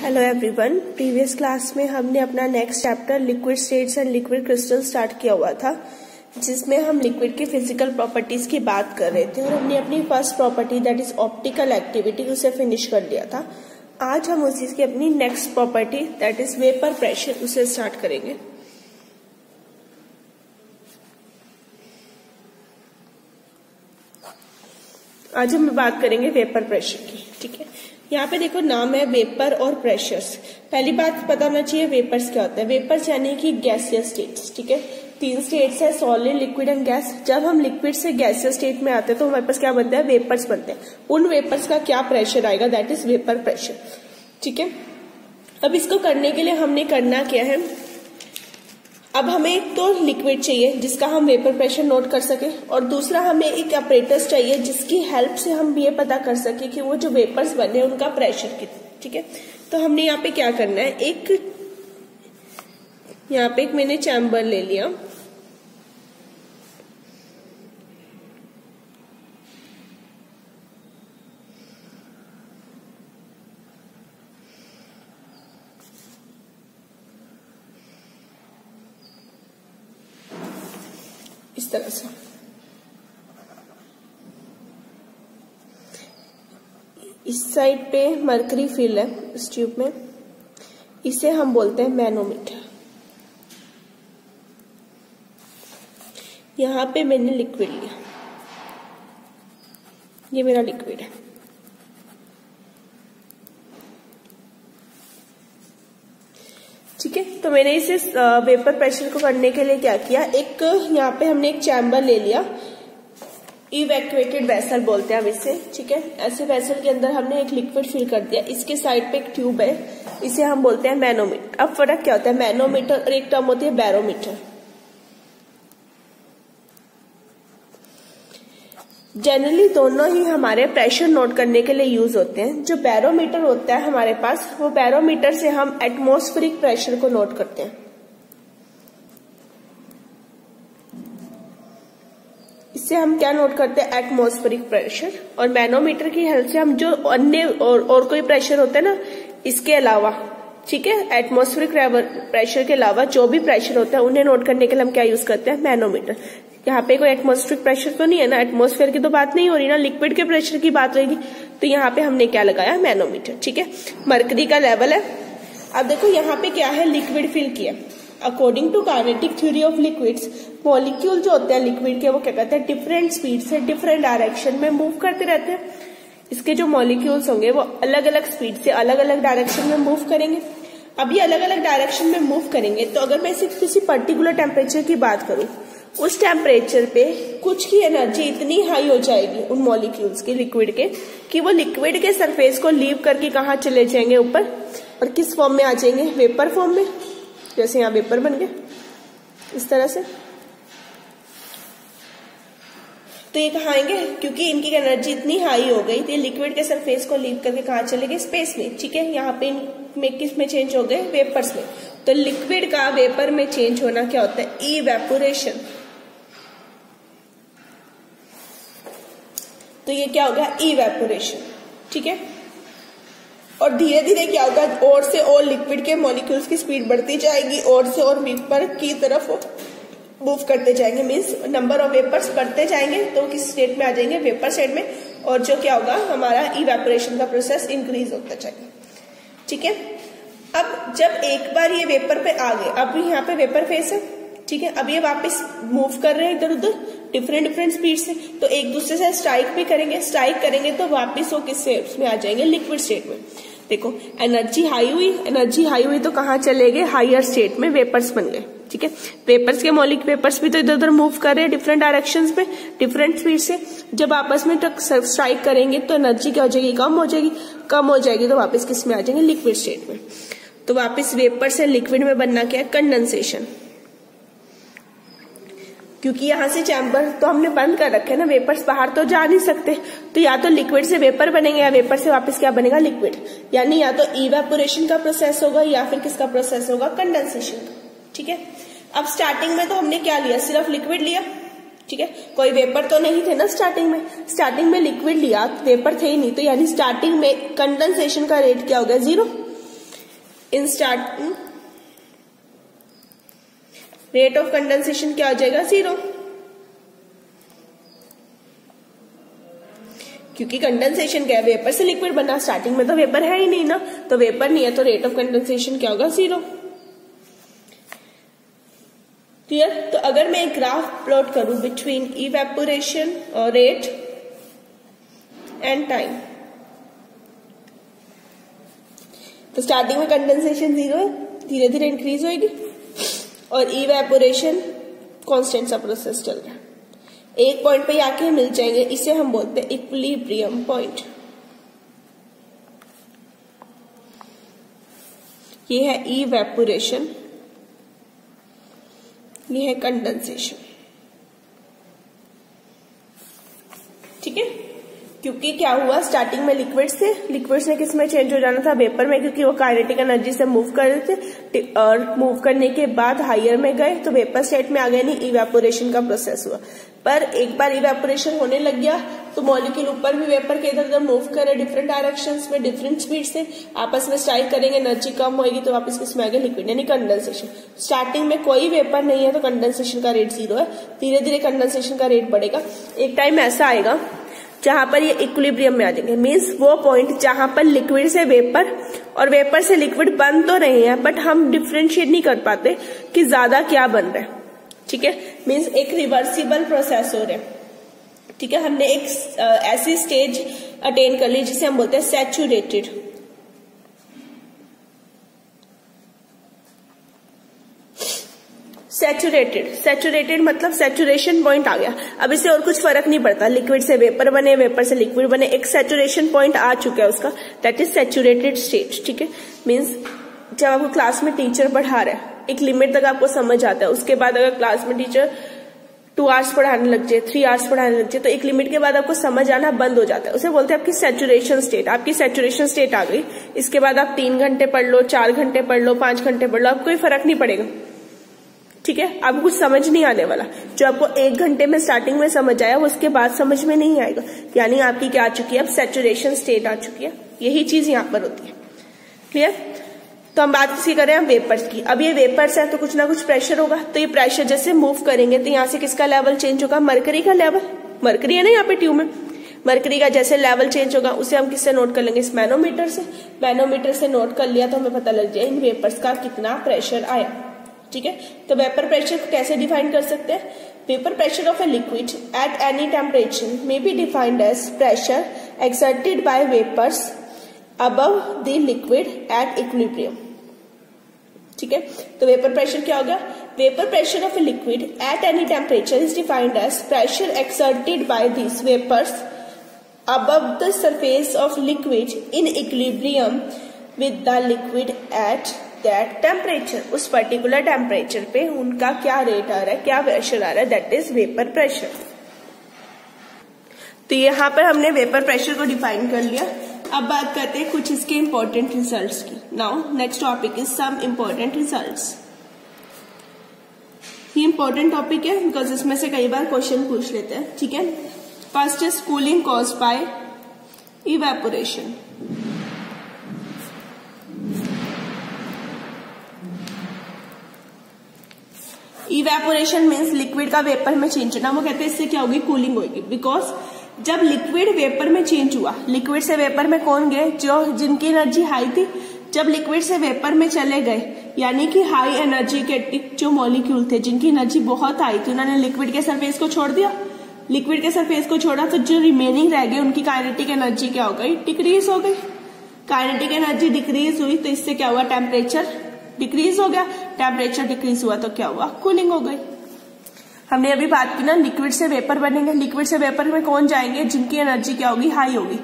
Hello everyone. Previous class में हमने अपना next chapter liquid states and liquid crystal start किया हुआ था, जिसमें हम लिक्विड की फिजिकल प्रॉपर्टीज की बात कर रहे थे और हमने अपनी first property that is optical activity उसे फिनिश कर लिया था। आज हम उसी की अपनी next property that is vapour pressure उसे स्टार्ट करेंगे। आज हम बात करेंगे वेपर प्रेशर की। ठीक है, यहाँ पे देखो नाम है वेपर और प्रेशर्स। पहली बात पता होना चाहिए वेपर्स क्या होता है। वेपर्स यानी कि गैसियस स्टेट्स। ठीक है, तीन स्टेट्स है, सॉलिड, लिक्विड एंड गैस। जब हम लिक्विड से गैसियस स्टेट में आते हैं तो हमारे पास क्या बनता है, वेपर्स बनते हैं। उन वेपर्स का क्या प्रेशर आएगा, दैट इज वेपर प्रेशर। ठीक है, अब इसको करने के लिए हमने करना क्या है, अब हमें एक तो लिक्विड चाहिए जिसका हम वेपर प्रेशर नोट कर सके, और दूसरा हमें एक अपरेटस चाहिए जिसकी हेल्प से हम ये पता कर सके कि वो जो वेपर्स बने उनका प्रेशर कितना। ठीक है, तो हमने यहाँ पे क्या करना है, यहाँ पे एक मैंने चैम्बर ले लिया। इस तरह से इस साइड पे मरकरी फिल है इस ट्यूब में, इसे हम बोलते हैं मैनोमीटर। यहां पे मैंने लिक्विड लिया, ये मेरा लिक्विड है। ठीक है, तो मैंने इसे वेपर प्रेशर को करने के लिए क्या किया, एक यहाँ पे हमने एक चैम्बर ले लिया, इवैक्यूएटेड वेसल बोलते हैं हम इसे। ठीक है, ऐसे वेसल के अंदर हमने एक लिक्विड फिल कर दिया। इसके साइड पे एक ट्यूब है, इसे हम बोलते हैं मैनोमीटर। अब फर्क क्या होता है, मैनोमीटर और एक टर्म होती है बैरोमीटर। जनरली दोनों ही हमारे प्रेशर नोट करने के लिए यूज होते हैं। जो बैरोमीटर होता है हमारे पास, वो बैरोमीटर से हम एटमॉस्फेरिक प्रेशर को नोट करते हैं। इससे हम क्या नोट करते हैं, एटमॉस्फेरिक प्रेशर। और मैनोमीटर की हेल्प से हम जो अन्य और कोई प्रेशर होता है ना, इसके अलावा, ठीक है, एटमॉस्फेरिक प्रेशर के अलावा जो भी प्रेशर होता है उन्हें नोट करने के लिए हम क्या यूज करते हैं, मैनोमीटर। यहाँ पे कोई एटमॉस्फेरिक प्रेशर तो नहीं है ना, एटमॉस्फेयर की तो बात नहीं हो रही ना, लिक्विड के प्रेशर की बात रहेगी। तो यहाँ पे हमने क्या लगाया, मैनोमीटर। ठीक है, मरकरी का लेवल है। अब देखो यहाँ पे क्या है, लिक्विड फिल किया। According to kinetic theory of liquids, molecule जो होते हैं लिक्विड के, वो क्या करते हैं, डिफरेंट स्पीड से डिफरेंट डायरेक्शन में मूव करते रहते हैं। इसके जो मॉलिक्यूल्स होंगे वो अलग अलग स्पीड से अलग अलग डायरेक्शन में मूव करेंगे। अब ये अलग अलग डायरेक्शन में मूव करेंगे, तो अगर मैं सिर्फ किसी पर्टिकुलर टेम्परेचर की बात करूं, उस टेम्परेचर पे कुछ की एनर्जी इतनी हाई हो जाएगी उन मॉलिक्यूल्स के, लिक्विड के, कि वो लिक्विड के सरफेस को लीव करके कहाँ चले जाएंगे, ऊपर, और किस फॉर्म में आ जाएंगे, वेपर फॉर्म में। जैसे यहाँ वेपर बन गए इस तरह से। तो ये कहाँ आएंगे, क्योंकि इनकी एनर्जी इतनी हाई हो गई, तो ये लिक्विड के सरफेस को लीव करके कहाँ चले गए, स्पेस में। ठीक है, यहाँ पे इनमें किस में चेंज हो गए, वेपर्स में। तो लिक्विड का वेपर में चेंज होना क्या होता है, इवेपोरेशन। तो ये क्या होगा, इवेपोरेशन। ठीक है, और धीरे धीरे क्या होगा, और से और लिक्विड के मॉलिक्यूल्स की स्पीड बढ़ती जाएगी, और से और वेपर की तरफ मूव करते जाएंगे। मीन्स नंबर ऑफ वेपर्स बढ़ते जाएंगे, तो किस स्टेट में आ जाएंगे, वेपर स्टेट में। और जो क्या होगा, हमारा इवेपोरेशन का प्रोसेस इंक्रीज होता जाएगा। ठीक है, अब जब एक बार ये वेपर पे आ गए, अब यहाँ पे वेपर फेस है। ठीक है, अब ये वापस मूव कर रहे हैं इधर उधर डिफरेंट स्पीड से, तो एक दूसरे से स्ट्राइक भी करेंगे। स्ट्राइक करेंगे तो वापस वो किस स्टेट में आ जाएंगे, लिक्विड स्टेट में। देखो एनर्जी हाई हुई तो कहाँ चले गए, हायर स्टेट में, वेपर्स बन गए। ठीक है, वेपर्स के वेपर्स भी तो इधर उधर मूव कर रहे हैं डिफरेंट डायरेक्शंस में, डिफरेंट स्पीड से। जब आपस में स्ट्राइक करेंगे तो एनर्जी क्या हो जाएगी, कम हो जाएगी, तो वापस किस में आ जाएंगे, लिक्विड स्टेट में। तो वापस वेपर से लिक्विड में बनना क्या है, कंडेंसेशन। क्योंकि यहां से चैम्बर तो हमने बंद कर रखे ना, वेपर्स बाहर तो जा नहीं सकते, तो या तो लिक्विड से वेपर बनेंगे या वेपर से वापस क्या बनेगा, लिक्विड। यानी या तो इवेपोरेशन का प्रोसेस होगा या फिर किसका प्रोसेस होगा, कंडेंसेशन का। ठीक है, अब स्टार्टिंग में तो हमने क्या लिया, सिर्फ लिक्विड लिया। ठीक है, कोई वेपर तो नहीं थे ना स्टार्टिंग में लिक्विड लिया, वेपर थे ही नहीं, तो यानी स्टार्टिंग में कंडेंसेशन का रेट क्या हो गया, 0। In starting rate of condensation क्या हो जाएगा, 0, क्योंकि कंडेंसेशन क्या है, वेपर से लिक्विड बना, स्टार्टिंग में तो वेपर है ही नहीं ना, तो वेपर नहीं है तो रेट ऑफ कंडेंसेशन क्या होगा, 0। क्लियर। तो अगर मैं एक ग्राफ प्लॉट करूं बिटवीन इवेपोरेशन और रेट एंड टाइम, तो स्टार्टिंग में कंडेंसेशन 0 है, धीरे धीरे इंक्रीज होगी, और इवेपोरेशन कांस्टेंट सा प्रोसेस चल रहा है, एक पॉइंट पे आके मिल जाएंगे, इसे हम बोलते हैं इक्विलिब्रियम पॉइंट। ये है इवेपोरेशन, ये है कंडेंसेशन। ठीक है, क्योंकि क्या हुआ, स्टार्टिंग में लिक्विड से किस में चेंज हो जाना था, वेपर में, क्योंकि वो काइनेटिक एनर्जी से मूव कर रहे थे, और मूव करने के बाद हायर में गए तो वेपर स्टेट में आ गए, नहीं इवेपोरेशन का प्रोसेस हुआ। पर एक बार इवेपोरेशन होने लग गया तो मॉलिक्यूल ऊपर भी वेपर के इधर उधर मूव करे, डिफरेंट डायरेक्शंस में, डिफरेंट स्पीड से आपस में स्ट्राइक करेंगे, एनर्जी कम होगी तो वापस किसमें आ गया, लिक्विड, यानी कंडेंसेशन। स्टार्टिंग में कोई वेपर नहीं है तो कंडेंसेशन का रेट 0 है, धीरे धीरे कंडेंसेशन का रेट बढ़ेगा, एक टाइम ऐसा आएगा जहां पर ये इक्विलिब्रियम में आ जाएंगे, मीन्स वो पॉइंट जहां पर लिक्विड से वेपर और वेपर से लिक्विड बन तो रहे हैं बट हम डिफ्रेंशिएट नहीं कर पाते कि ज्यादा क्या बन रहा है। ठीक है, मीन्स एक रिवर्सिबल प्रोसेस हो रहा है। ठीक है, हमने एक ऐसी स्टेज अटेन कर ली जिसे हम बोलते हैं सैचुरेटेड। सैचुरेटेड मतलब सैचुरेशन पॉइंट आ गया, अब इससे और कुछ फर्क नहीं पड़ता, लिक्विड से वेपर बने, वेपर से लिक्विड बने, एक सैचुरेशन पॉइंट आ चुका है उसका, दैट इज सैचुरेटेड स्टेट। ठीक है, मीन्स जब आपको क्लास में टीचर पढ़ा रहा है, एक लिमिट तक आपको समझ आता है, उसके बाद अगर क्लास में टीचर 2 आवर्स पढ़ाने लग जाए, 3 आवर्स पढ़ाने लग जाए, तो एक लिमिट के बाद आपको समझ आना बंद हो जाता है, उसे बोलते हैं आपकी सैचुरेशन स्टेट। आपकी सैचुरेशन स्टेट आ गई, इसके बाद आप 3 घंटे पढ़ लो, 4 घंटे पढ़ लो, 5 घंटे पढ़ लो, आपको कोई फर्क नहीं पड़ेगा। ठीक है, आपको कुछ समझ नहीं आने वाला, जो आपको 1 घंटे में स्टार्टिंग में समझ आया वो उसके बाद समझ में नहीं आएगा, यानी आपकी क्या आ चुकी है, अब सैचुरेशन स्टेट आ चुकी है। यही चीज यहाँ पर होती है। क्लियर। तो हम बात किसी करें हम वेपर्स की। अब ये वेपर्स है तो कुछ ना कुछ प्रेशर होगा, तो ये प्रेशर जैसे मूव करेंगे तो यहाँ से किसका लेवल चेंज होगा, मरकरी का लेवल, मरकरी है ना यहाँ पे ट्यूब में, मरकरी का जैसे लेवल चेंज होगा उसे हम किससे नोट कर लेंगे, इस मैनोमीटर से। मैनोमीटर से नोट कर लिया तो हमें पता लग जाए इन वेपर्स का कितना प्रेशर आया। ठीक है, तो वेपर प्रेशर को कैसे डिफाइन कर सकते हैं, vapour pressure of a liquid at any temperature may be defined as pressure exerted by vapours above the liquid at equilibrium. ठीक है, तो वेपर प्रेशर क्या होगा, vapour pressure of a liquid at any temperature is defined as pressure exerted by this vapours above the surface of liquid in equilibrium with the liquid at that temperature। उस particular temperature पे उनका क्या rate आ रहा है, क्या pressure आ रहा है, that is vapour pressure. तो यहाँ पर हमने वेपर प्रेशर को डिफाइन कर लिया। अब बात करते हैं कुछ इसके इंपॉर्टेंट रिजल्ट्स की। Now next topic is some important results. ये इंपॉर्टेंट टॉपिक है बिकॉज इसमें से कई बार क्वेश्चन पूछ लेते हैं। ठीक है, first is cooling caused by evaporation. Evaporation means liquid का वेपर में चेंज होना। वो कहते हैं इससे क्या होगी, कूलिंग होगी। बिकॉज जब लिक्विड वेपर में चेंज हुआ, लिक्विड से वेपर में कौन गए, जो जिनकी एनर्जी हाई थी, जब लिक्विड से वेपर में चले गए यानी कि हाई एनर्जी के जो मॉलिक्यूल थे जिनकी एनर्जी बहुत हाई थी, उन्होंने लिक्विड के सरफेस को छोड़ दिया। लिक्विड के सरफेस को छोड़ा तो जो रिमेनिंग रह गए उनकी काइनेटिक एनर्जी क्या हो गई, डिक्रीज हो गई। काइनेटिक एनर्जी डिक्रीज हुई तो इससे क्या हुआ, टेम्परेचर डिक्रीज हो गया। टेम्परेचर डिक्रीज हुआ तो क्या हुआ, कूलिंग हो गई। हमने अभी बात की ना, लिक्विड से वेपर बनेंगे, लिक्विड से वेपर में कौन जाएंगे, जिनकी एनर्जी क्या होगी, हाई होगी।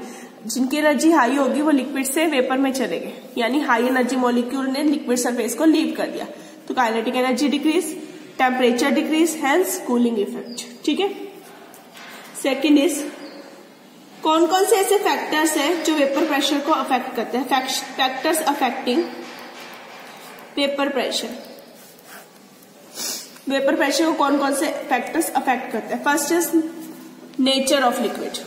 जिनकी एनर्जी हाई होगी वो लिक्विड से वेपर में चले गए, यानी हाई एनर्जी मॉलिक्यूल ने लिक्विड सरफेस को लीव कर दिया, तो kinetic energy decrease, temperature decrease, hence cooling effect. ठीक है, सेकेंड इज कौन कौन से ऐसे फैक्टर्स हैं जो वेपर प्रेशर को अफेक्ट करते हैं, factors affecting vapour pressure. Vapour pressure को कौन कौन से फैक्टर्स अफेक्ट करते हैं। First is nature of liquid.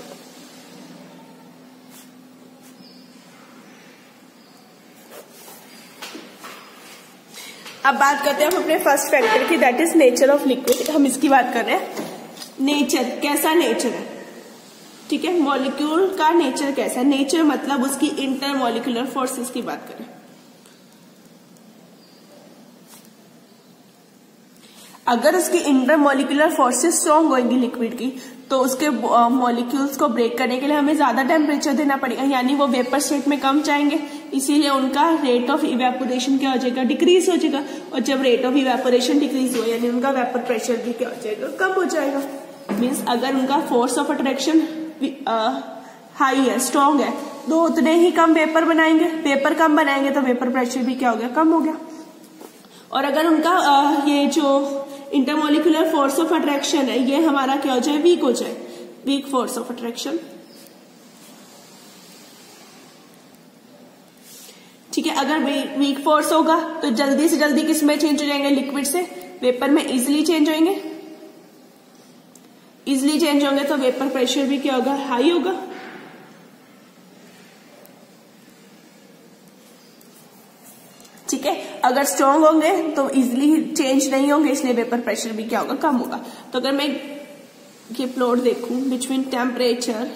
अब बात करते हैं हम अपने फर्स्ट फैक्टर की, that is nature of liquid. हम इसकी बात कर रहे हैं। नेचर, कैसा नेचर है, ठीक है। मॉलिक्यूल का नेचर कैसा है, नेचर मतलब उसकी इंटरमॉलिक्यूलर फोर्सेस की बात करें। अगर उसकी इंटरमॉलिक्यूलर फोर्सेस स्ट्रॉन्ग होंगी लिक्विड की, तो उसके मॉलिक्यूल्स को ब्रेक करने के लिए हमें ज्यादा टेम्परेचर देना पड़ेगा, यानी वो वेपर स्टेट में कम जाएंगे, इसीलिए उनका रेट ऑफ इवेपोरेशन क्या हो जाएगा, डिक्रीज हो जाएगा। और जब रेट ऑफ इवेपोरेशन डिक्रीज हो यानी उनका वेपर प्रेशर भी क्या हो जाएगा, कम हो जाएगा। मीन्स अगर उनका फोर्स ऑफ अट्रैक्शन हाई है, स्ट्रॉन्ग है, तो उतने ही कम वेपर बनाएंगे, वेपर कम बनाएंगे तो वेपर प्रेशर भी क्या हो गया, कम हो गया। और अगर उनका ये जो इंटरमॉलिक्यूलर फोर्स ऑफ अट्रैक्शन है ये हमारा क्या हो जाए, वीक हो जाए, वीक फोर्स ऑफ अट्रैक्शन, ठीक है। अगर वीक फोर्स होगा तो जल्दी से जल्दी किस में चेंज हो जाएंगे, लिक्विड से वेपर में इजिली चेंज होंगे, इजिली चेंज होंगे तो वेपर प्रेशर भी क्या होगा, हाई होगा। ठीक है, अगर स्ट्रॉन्ग होंगे तो इजिली चेंज नहीं होंगे, इसलिए वेपर प्रेशर भी क्या होगा, कम होगा। तो अगर मैं ये प्लॉट देखूं between temperature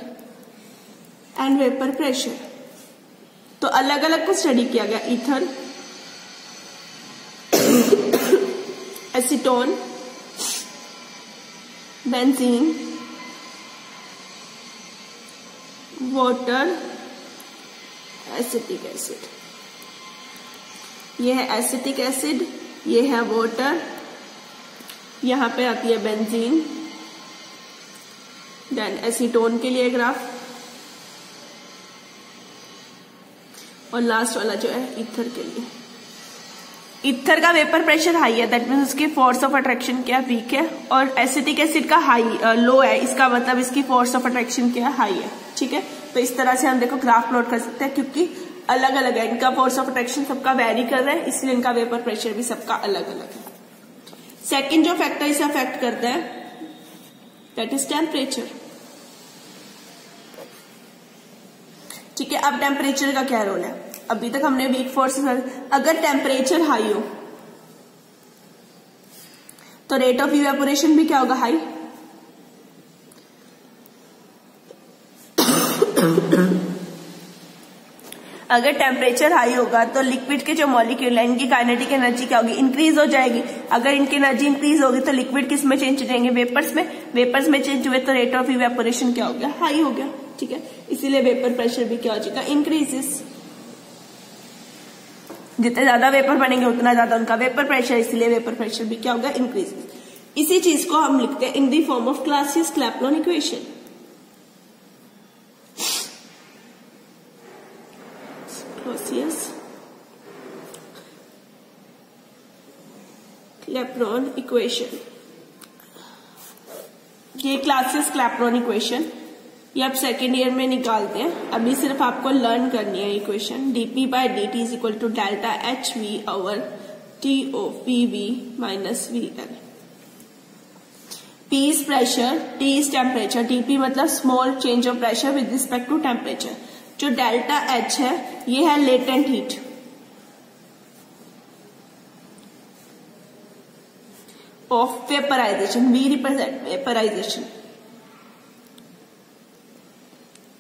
and vapour pressure, तो अलग अलग को स्टडी किया गया, ether, acetone, benzene, water, acetic acid. ये है एसिटिक एसिड, ये है वाटर, यहां पे आती है बेंजीन, देन एसीटोन के लिए ग्राफ, और लास्ट वाला जो है ईथर के लिए। ईथर का वेपर प्रेशर हाई है, दैट मीन्स उसकी फोर्स ऑफ अट्रैक्शन क्या, वीक है। और एसिटिक एसिड का लो है, इसका मतलब इसकी फोर्स ऑफ अट्रैक्शन क्या, हाई है। ठीक है, तो इस तरह से हम देखो ग्राफ प्लॉट कर सकते हैं, क्योंकि अलग अलग है, इनका फोर्स ऑफ अट्रैक्शन सबका वेरी कर रहा है, इसलिए इनका वेपर प्रेशर भी सबका अलग अलग है। सेकेंड जो फैक्टर इसे अफेक्ट करता है दैट इज टेम्परेचर। ठीक है, अब टेम्परेचर का क्या रोल है, अभी तक हमने वीक फोर्स, अगर टेम्परेचर हाई हो तो रेट ऑफ इवेपोरेशन भी क्या होगा, हाई। अगर टेम्परेचर हाई होगा तो लिक्विड के जो मॉलिक्यूल है इनकी काइनेटिक एनर्जी क्या होगी, इंक्रीज हो जाएगी। अगर इनकी एनर्जी इंक्रीज होगी तो लिक्विड किस में चेंज हो जाएंगे, वेपर्स में। वेपर्स में चेंज हुए तो रेट ऑफ इवेपोरेशन क्या हो गया, हाई हो गया। ठीक है, इसीलिए वेपर प्रेशर भी क्या हो जाएगा, इंक्रीजेस। जितने ज्यादा वेपर बनेंगे उतना ज्यादा उनका वेपर प्रेशर, इसलिए वेपर प्रेशर भी क्या होगा, इंक्रीजेस। इसी चीज को हम लिखते हैं in the form of Clausius-Clapeyron equation. Clapeyron equation, ये क्लासियस-क्लैपेरॉन इक्वेशन, ये आप सेकेंड ईयर में निकालते हैं। अभी सिर्फ आपको लर्न करनी है equation. dp by dt is equal to delta hv over to pv minus vl। p is pressure, t is temperature, dp मतलब small change of pressure with respect to temperature. जो डेल्टा h है ये है latent heat, of vaporisation, v represent vaporisation.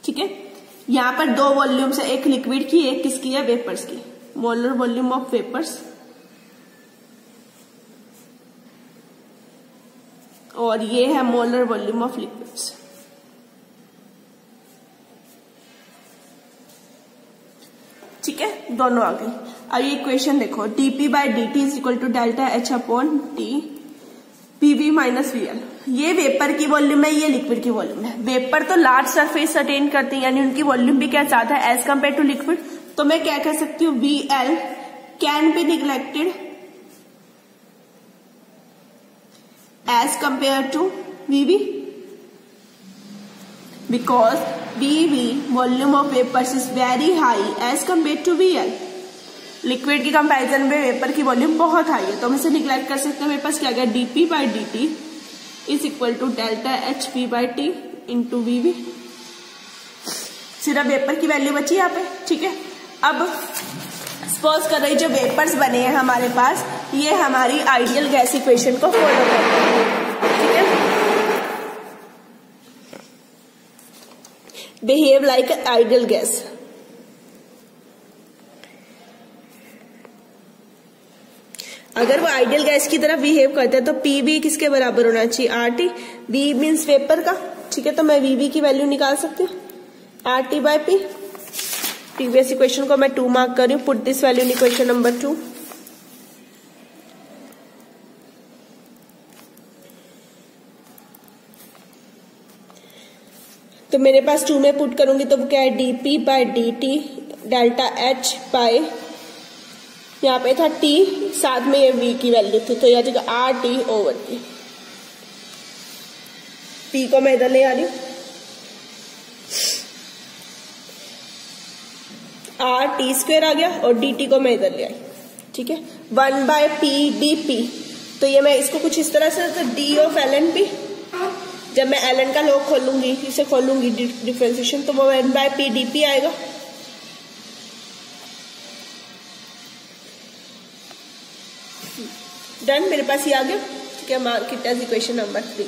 ठीक है, यहां पर दो वॉल्यूम्स है, एक लिक्विड की, एक किसकी है, वेपर्स की। मोलर वॉल्यूम ऑफ वेपर्स और ये है मोलर वॉल्यूम ऑफ लिक्विड्स। ठीक है, दोनों आ गई। अब ये इक्वेशन देखो, dp by dt is equal to delta h upon t pv minus vl। ये वेपर की वॉल्यूम है, ये लिक्विड की वॉल्यूम है। वेपर तो लार्ज सरफेस अटेन करते हैं, यानी उनकी वॉल्यूम भी क्या ज्यादा है एज कम्पेयर टू लिक्विड। तो मैं क्या कह सकती हूँ, vl can be neglected as compare to vv, because vv volume of vapours is very high as compare to vl। Liquid की कंपैरिजन में वेपर की वॉल्यूम बहुत हाई है, तो हम इसे निग्लेक्ट कर सकते हैं। मेरे पास क्या गया, dp by dt is equal to delta hp by t into vv। सिर्फ वेपर की वैल्यू बची यहाँ पे। ठीक है, अब सपोज कर रही जो वेपर्स बने हैं हमारे पास, ये हमारी आइडियल गैस इक्वेशन को फॉलो करते हैं, ठीक है। Behave like ideal gas. अगर वो आइडियल गैस की तरह बिहेव करते हैं तो पी भी किसके बराबर होना चाहिए, R T. V means vapour का, ठीक है, तो मैं वी की वैल्यू निकाल सकती हूँ, R T by P. Previous equation को मैं 2 मार्क कर रही हूँ। Put this value in equation number 2। तो मेरे पास 2 में पुट करूंगी तो क्या है, dp by dt delta h by, यहाँ पे था t, साथ में ये v की वैल्यू थी, तो यह R T over T. p को मैं इधर ले आ रही हूँ, आर टी स्क्वायर आ गया और डी टी को मैं इधर ले आई, ठीक है। 1 बाय पी डी पी, तो ये मैं इसको कुछ इस तरह से, तो d of l n p, जब मैं एल एन का लॉग खोलूंगी, इसे खोलूंगी डिफरेंशिएशन, तो वो 1 बाय पी डी पी आएगा। डन, मेरे पास ये आ गया, ठीक है। Mark it as equation number 3।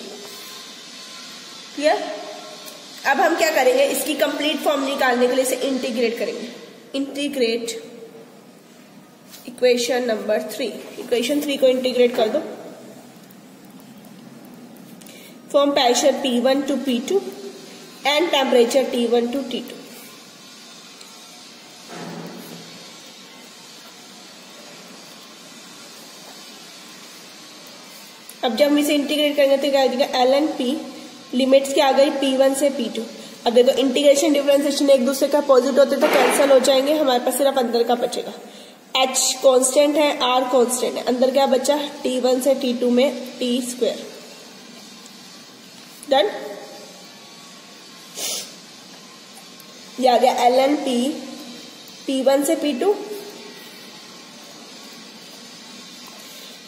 Clear. अब हम क्या करेंगे, इसकी कंप्लीट फॉर्म निकालने के लिए इसे इंटीग्रेट करेंगे। इंटीग्रेट इक्वेशन नंबर 3, इक्वेशन 3 को इंटीग्रेट कर दो। From pressure P1 to P2 and temperature T1 to T2। अब जब हम इसे इंटीग्रेट करेंगे तो क्या आएगा, एल एन पी, लिमिट्स क्या आ गई, P1 से P2। अब देखो इंटीग्रेशन डिफरेंशिएशन एक दूसरे का अपोजिट होते तो कैंसिल हो जाएंगे, हमारे पास सिर्फ अंदर का बचेगा। h कांस्टेंट है, r कांस्टेंट है, अंदर क्या बचा, T1 से T2 में t स्क्वायर। डन। ये आ गया एल एन पी, P1 से P2।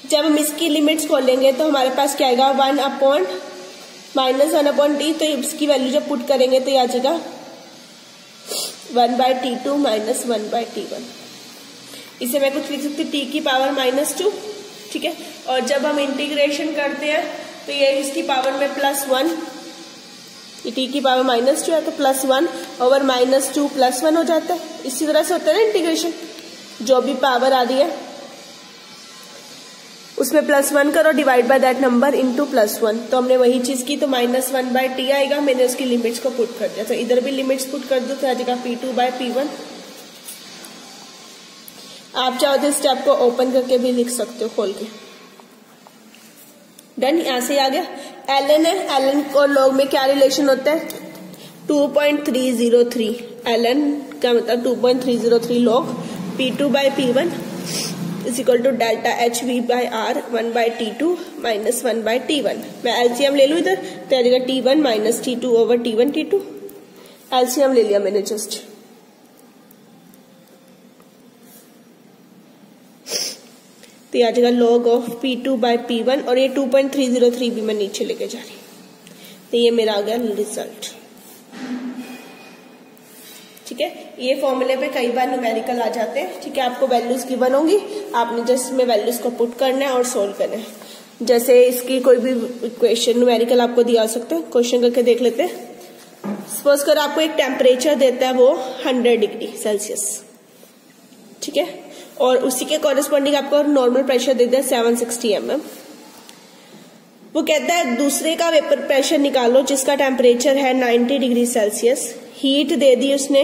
जब हम इसकी लिमिट्स खोलेंगे तो हमारे पास क्या आएगा, 1 अपॉन माइनस 1 अपॉन टी, तो इसकी वैल्यू जब पुट करेंगे तो आ जाएगा 1 by T2 minus 1 by T1। इसे मैं कुछ लिख सकती हूँ t की पावर -2, ठीक है। और जब हम इंटीग्रेशन करते हैं तो ये इसकी पावर में +1, ये t की पावर -2 है तो +1 ओवर -2 +1 हो जाता है। इसी तरह से होता है ना इंटीग्रेशन, जो भी पावर आ रही है उसमें +1 करो, divide by that number into +1। तो हमने वही चीज की, तो -1 बाय टी आएगा। मैंने उसकी लिमिट्स को पुट कर दिया, तो इधर भी लिमिट्स पुट कर दो, तो आ जाएगा P2 बाय P1। आप चाहो तो स्टेप को ओपन करके भी लिख सकते हो, खोल के। डन, यहां से आ गया। एल एन है, एल एन और लॉग में क्या रिलेशन होता है, 2.303। एल एन का मतलब 2.303 log P2 by P1 is equal to delta h v by R 1 by T2 minus 1 by T1। मैं एलसीएम ले लू इधर, तो आ जाएगा T1 minus T2 over T1 T2। LCM ले लिया मैंने जस्ट। तो ये आ जाएगा log of P2 by P1, और ये 2.303 भी मैं नीचे लेके जा रही हूँ। तो ये मेरा आ गया रिजल्ट, ठीक है। ये फॉर्मूले पे कई बार न्यूमेरिकल आ जाते हैं, ठीक है। आपको वैल्यूज गिवन होंगी, आपने जस्ट में वैल्यूज को पुट करना है और सोल्व करना है। जैसे इसकी कोई भी इक्वेशन न्यूमेरिकल आपको दिया सकते हैं, क्वेश्चन करके देख लेते हैं। सपोज कर आपको एक टेम्परेचर देता है वो 100 डिग्री सेल्सियस, ठीक है, और उसी के कॉरेस्पॉन्डिंग आपको नॉर्मल प्रेशर देता है 760 mm। वो कहता है दूसरे का वेपर प्रेशर निकालो जिसका टेम्परेचर है 90 डिग्री सेल्सियस, हीट दे दी उसने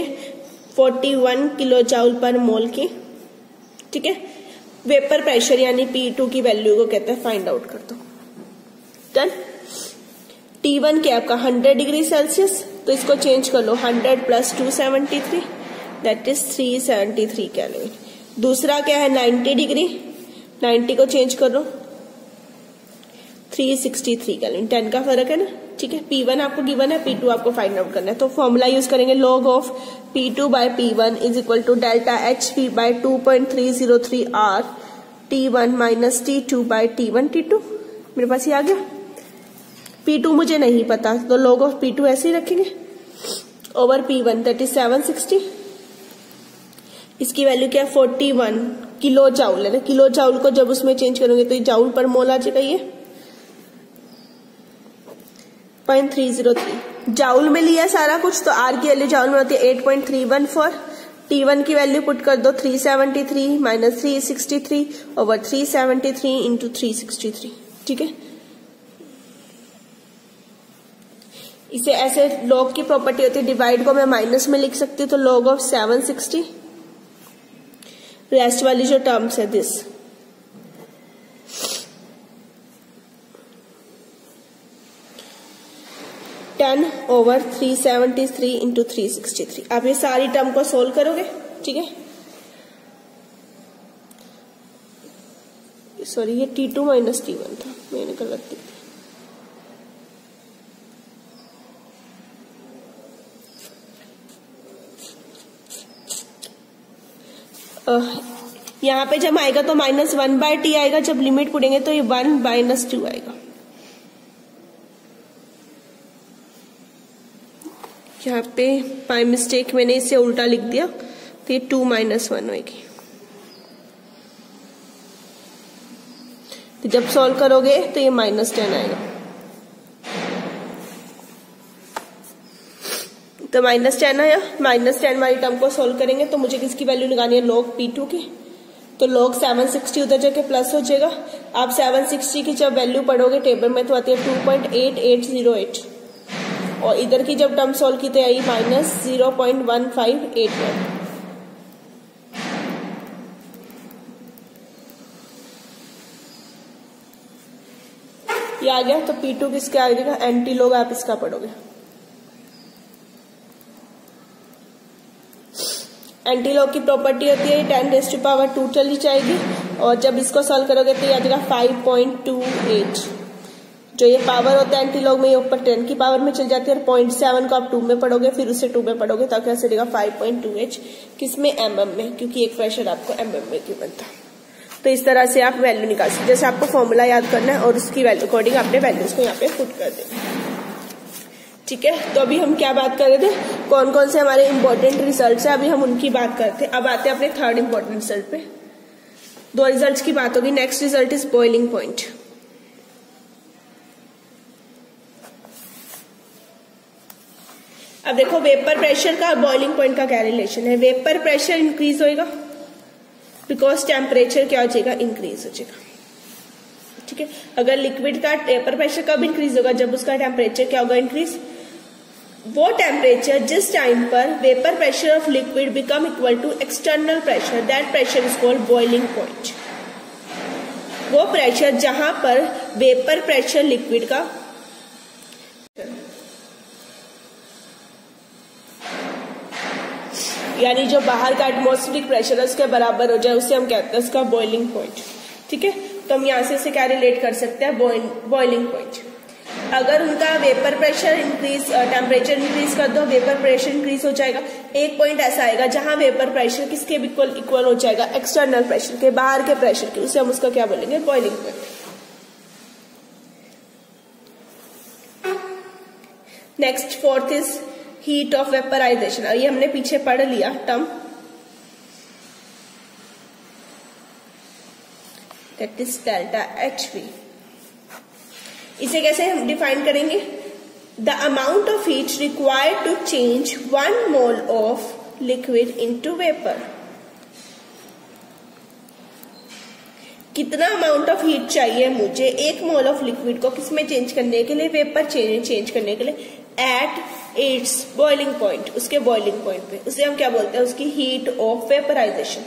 41 किलो जूल पर मोल की, ठीक है। वेपर प्रेशर यानी P2 की वैल्यू को कहते हैं फाइंड आउट कर दो। डन। T1 क्या आपका 100 डिग्री सेल्सियस, तो इसको चेंज कर लो, 100 प्लस 273 दैट इज 373 केल्विन। दूसरा क्या है 90 डिग्री, 90 को चेंज कर लो 363 केल्विन, 10 का फर्क है ना, ठीक है। P1 आपको गिवन है, P2 आपको फाइंड आउट करना है, तो फॉर्मूला यूज करेंगे log of P2 by P1 is equal to delta h p by 2.303 R T1 minus T2 by T1 T2। मेरे पास ये आ गया। P2 मुझे नहीं पता, तो लॉग ऑफ P2 ऐसे ही रखेंगे ओवर P1 दैट इज 760। इसकी वैल्यू क्या है 41 किलो जाउल है ना। किलो जाउल को जब उसमें चेंज करोगे तो ये जाउल पर मोल आ जाएगा, ये 0.303 जाउल में लिया सारा कुछ, तो आर की वैल्यू जाउल में होती है 8.314। T1 की वैल्यू पुट कर दो 373 माइनस 363 ओवर 373 इंटू 363, ठीक है। इसे ऐसे लॉग की प्रॉपर्टी होती है, डिवाइड को मैं माइनस में लिख सकती हूँ, तो लॉग ऑफ 760, रेस्ट वाली जो टर्म्स है दिस, टेन ओवर 373 इंटू 363। आप ये सारी टर्म को सोल्व करोगे, ठीक है। सॉरी ये T2 माइनस T1 था, मैंने गलत लिख दिया। यहाँ पे जब आएगा तो -1/t आएगा, जब लिमिट पुटेंगे तो ये 1/-2 आएगा। यहाँ पे बाय मिस्टेक मैंने इसे उल्टा लिख दिया, तो ये 2-1 होगी। तो जब सॉल्व करोगे तो ये -10 आएगा। तो -10 आया, -10 वाली टर्म को सोल्व करेंगे तो मुझे किसकी वैल्यू निकालनी है, log P2 की। तो log 760 उधर जाके प्लस हो जाएगा। आप 760 की जब वैल्यू पढ़ोगे टेबल में तो आती है 2.8808, और इधर की जब टर्म सोल्व की तो आई -0.1581। ये आ गया। तो P2 किसके आ जाएगा, एंटी लॉग आप इसका पढ़ोगे। एंटी लॉग की प्रॉपर्टी होती है 10⁻² चली जाएगी, और जब इसको सॉल्व करोगे तो ये आ जाएगा 5.28। जो ये पावर होता है एंटी लॉग में, ये ऊपर 10 की पावर में चल जाती है, और 0.7 को आप 2 में पढ़ोगे, फिर उसे 2 में पढ़ोगे, ताकि ऐसे देगा 5.2h किसमें, mm में, क्योंकि एक प्रेशर आपको mm में क्यों बनता। तो इस तरह से आप वैल्यू निकाल सकते। जैसे आपको फॉर्मूला याद करना है और उसकी वैल्यू अकॉर्डिंग आपने वैल्यूज को यहाँ पे पुट कर देना, ठीक है। तो अभी हम क्या बात कर रहे थे, कौन कौन से हमारे इंपॉर्टेंट रिजल्ट्स है, अभी हम उनकी बात करते हैं। अब आते हैं अपने थर्ड इंपॉर्टेंट रिजल्ट पे। 2 रिजल्ट्स की बात होगी। Next result is boiling point. अब देखो वेपर प्रेशर का और बॉइलिंग पॉइंट का क्या रिलेशन है। वेपर प्रेशर इंक्रीज होएगा बिकॉज टेम्परेचर क्या हो जाएगा, इंक्रीज हो जाएगा, ठीक है। अगर लिक्विड का वेपर प्रेशर कब इंक्रीज होगा, जब उसका टेम्परेचर क्या होगा, इंक्रीज। वो टेम्परेचर जिस टाइम पर vapour pressure of liquid become equal to external pressure, that pressure is called boiling point. वो प्रेशर जहां पर वेपर प्रेशर लिक्विड का यानी जो बाहर का एटमॉस्फेरिक प्रेशर है उसके बराबर हो जाए, उसे हम कहते हैं उसका बॉइलिंग पॉइंट, ठीक है। तो हम यहां से इसे क्या रिलेट कर सकते हैं, बॉइलिंग पॉइंट। अगर उनका vapour pressure increase, temperature increase कर दो, वेपर प्रेशर इंक्रीज हो जाएगा। एक पॉइंट ऐसा आएगा जहां वेपर प्रेशर किसके इक्वल हो जाएगा, एक्सटर्नल प्रेशर के, बाहर के प्रेशर के, उसे हम उसका क्या बोलेंगे, boiling point. Next fourth is heat of vaporisation. और ये हमने पीछे पढ़ लिया term, that is delta HV। इसे कैसे हम डिफाइन करेंगे, the amount of heat required to change 1 mole of liquid into vapour. कितना अमाउंट ऑफ हीट चाहिए मुझे 1 मोल ऑफ लिक्विड को किसमें चेंज करने के लिए, वेपर चेंज करने के लिए, एट इट्स बॉइलिंग पॉइंट, उसके बॉइलिंग पॉइंट पे। उसे हम क्या बोलते हैं, उसकी हीट ऑफ वेपराइजेशन।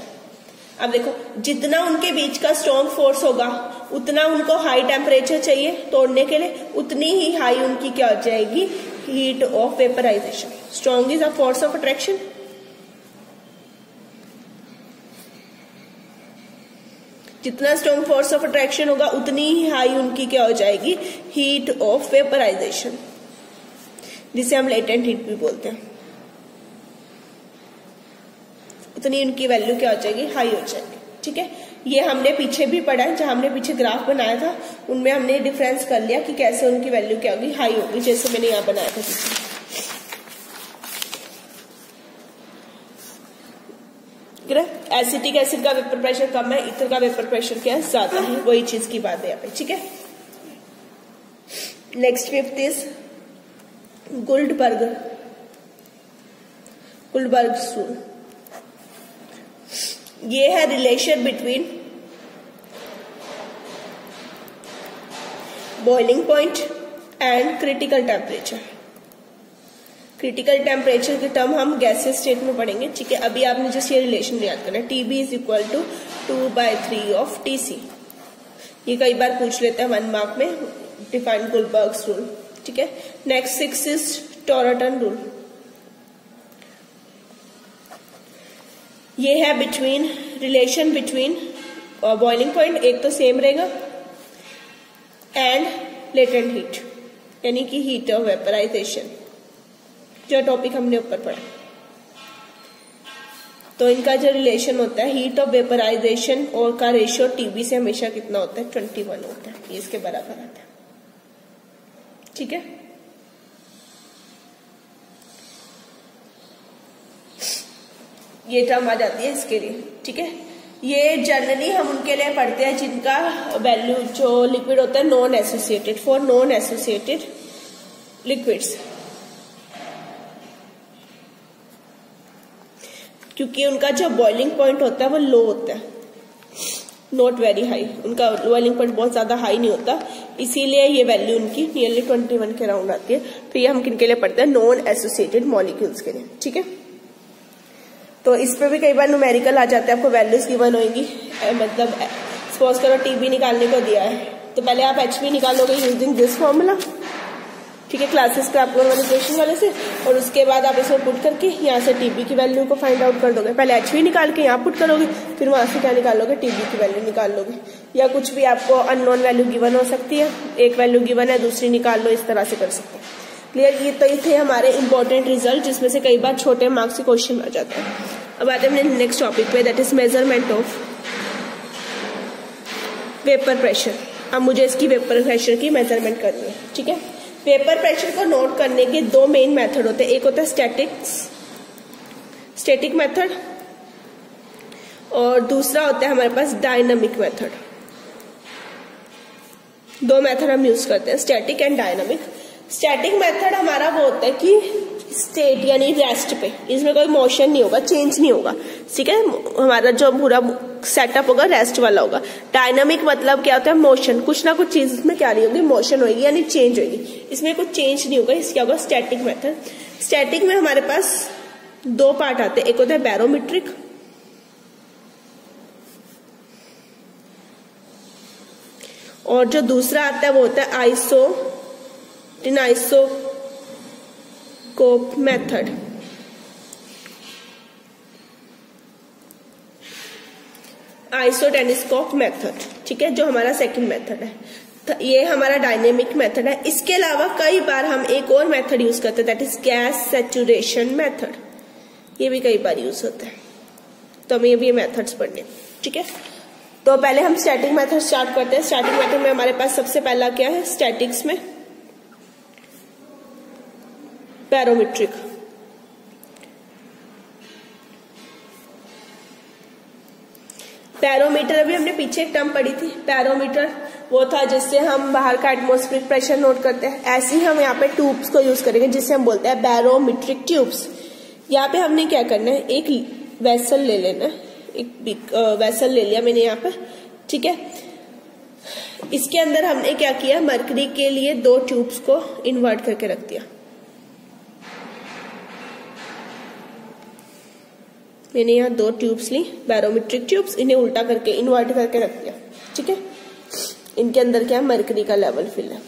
अब देखो जितना उनके बीच का स्ट्रॉन्ग फोर्स होगा उतना उनको हाई टेम्परेचर चाहिए तोड़ने के लिए, उतनी ही हाई उनकी क्या हो जाएगी, heat of vaporisation. Strong is a force of attraction. जितना स्ट्रॉन्ग फोर्स ऑफ अट्रैक्शन होगा उतनी ही हाई उनकी क्या हो जाएगी, हीट ऑफ वेपराइजेशन, जिसे हम लेटेंट हीट भी बोलते हैं। उतनी उनकी वैल्यू क्या हो जाएगी, हाई हो जाएगी, ठीक है। ये हमने पीछे भी पढ़ा है, जहां हमने पीछे ग्राफ बनाया था उनमें हमने डिफरेंस कर लिया कि कैसे उनकी वैल्यू क्या होगी, हाई होगी, जैसे मैंने यहाँ बनाया था पीछे। ठीक है। एसिटिक एसिड का वेपर प्रेशर कम है, ईथर का वेपर प्रेशर क्या है, ज्यादा है, वही चीज की बात है यहाँ पे, ठीक है। Next fifth is Guldberg rule. ये है relation between boiling point and critical temperature. Critical temperature की टर्म हम गैसियस स्टेट में पढ़ेंगे, ठीक है। अभी आपने जस्ट ये रिलेशन याद करना है, TB is equal to 2/3 of TC। ये कई बार पूछ लेते हैं 1 मार्क में, डिफाइन गुल्डबर्ग्स रूल, ठीक है। Next 6 is Trouton rule. ये है रिलेशन बिटवीन बॉइलिंग पॉइंट, एक तो सेम रहेगा, एंड लेटेंट हीट, यानी कि हीट ऑफ वेपराइजेशन, जो टॉपिक हमने ऊपर पढ़ा। तो इनका जो रिलेशन होता है हीट ऑफ वेपराइजेशन और का रेशियो TB से हमेशा कितना होता है, 21 होता है, ये इसके बराबर आता है, ठीक है। ये टर्म आ जाती है इसके लिए, ठीक है। ये जनरली हम उनके लिए पढ़ते हैं जिनका वैल्यू जो लिक्विड होता है non associated, for non associated liquids, क्योंकि उनका जो बॉइलिंग पॉइंट होता है वो लो होता है, नॉट वेरी हाई, उनका बॉइलिंग पॉइंट बहुत ज्यादा हाई नहीं होता, इसीलिए ये वैल्यू उनकी नियरली 21 के अराउंड आती है। तो ये हम किनके लिए पढ़ते हैं, नॉन एसोसिएटेड मॉलिक्यूल्स के लिए, ठीक है। तो इस पे भी कई बार न्यूमेरिकल आ जाते हैं, आपको वैल्यूज गिवन होंगी, मतलब सपोज करो TB निकालने को दिया है, तो पहले आप HB निकालोगे यूजिंग दिस फॉर्मूला, ठीक है, क्लासेस पे आप लोगों ने इक्वेशन वाले से, और उसके बाद आप इसमें पुट करके यहाँ से TB की वैल्यू को फाइंड आउट कर दोगे। पहले HB निकाल के यहाँ पुट करोगे, फिर वहां से क्या निकालोगे, TB की वैल्यू निकाल लोगे, या कुछ भी आपको अननोन वैल्यू गिवन हो सकती है, एक वैल्यू गिवन है दूसरी निकाल लो, इस तरह से कर सकते हैं, क्लियर। ये तो ये थे हमारे इंपॉर्टेंट रिजल्ट, जिसमें से कई बार छोटे मार्क्स के क्वेश्चन आ जाते हैं। अब आते हैं नेक्स्ट टॉपिक पे, that is measurement of vapour pressure. अब मुझे इसकी वेपर प्रेशर की मेजरमेंट करनी है, ठीक है। वेपर प्रेशर को नोट करने के 2 मेन मेथड होते हैं, एक होता है स्टैटिक मेथड, और दूसरा होता है हमारे पास डायनामिक मेथड। 2 मेथड हम यूज करते हैं, static and dynamic. Static method हमारा वो होता है कि स्टेट यानी रेस्ट पे, इसमें कोई मोशन नहीं होगा, चेंज नहीं होगा, ठीक है। हमारा जो पूरा सेटअप होगा रेस्ट वाला होगा। डायनामिक मतलब क्या होता है, मोशन, कुछ ना कुछ चीज इसमें क्या नहीं होगी, मोशन होगी, यानी चेंज होगी, इसमें कुछ चेंज नहीं होगा, इसका होगा स्टैटिक मेथड। स्टैटिक में हमारे पास 2 पार्ट आते हैं, एक होता है बैरोमीट्रिक, और जो दूसरा आता है वो होता है आइसोस्कोप मेथड। आइसोटेनिस्कोप मेथड, ठीक है, जो हमारा सेकंड मेथड है। तो ये हमारा डायनेमिक मेथड है। इसके अलावा कई बार हम एक और मेथड यूज करते हैं, that is gas saturation method, ये भी कई बार यूज होता है। तो हमें ये मेथड्स पढ़ने, ठीक है। तो पहले हम स्टैटिक मेथड स्टार्ट करते हैं। स्टैटिक मेथड में हमारे पास सबसे पहला क्या है, स्टैटिक्स में बैरोमीट्रिक। बैरोमीटर अभी हमने पीछे एक टर्म पढ़ी थी, बैरोमीटर वो था जिससे हम बाहर का एटमॉस्फेरिक प्रेशर नोट करते हैं। ऐसे ही हम यहाँ पे ट्यूब्स को यूज करेंगे जिससे हम बोलते हैं बैरोमीट्रिक ट्यूब्स। यहाँ पे हमने क्या करना है, एक वेसल ले लेना है, एक वेसल ले लिया मैंने यहाँ पे, ठीक है। इसके अंदर हमने क्या किया, मरकरी के लिए 2 ट्यूब्स को इन्वर्ट करके रख दिया। मैंने यहाँ 2 ट्यूब्स ली, बैरोमीट्रिक ट्यूब्स, इन्हें उल्टा करके इन्वर्ट करके रख दिया, ठीक है। इनके अंदर क्या है, मरकरी का लेवल फिल है।